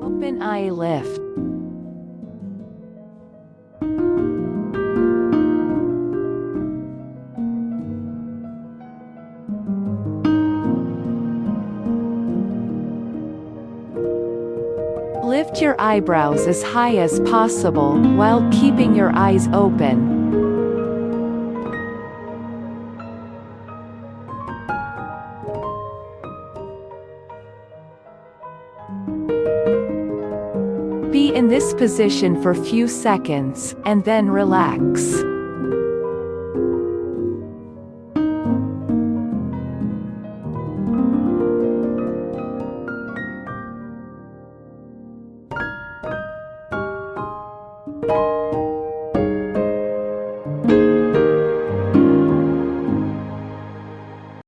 Open eye lift. Lift your eyebrows as high as possible, while keeping your eyes open. Be in this position for few seconds, and then relax.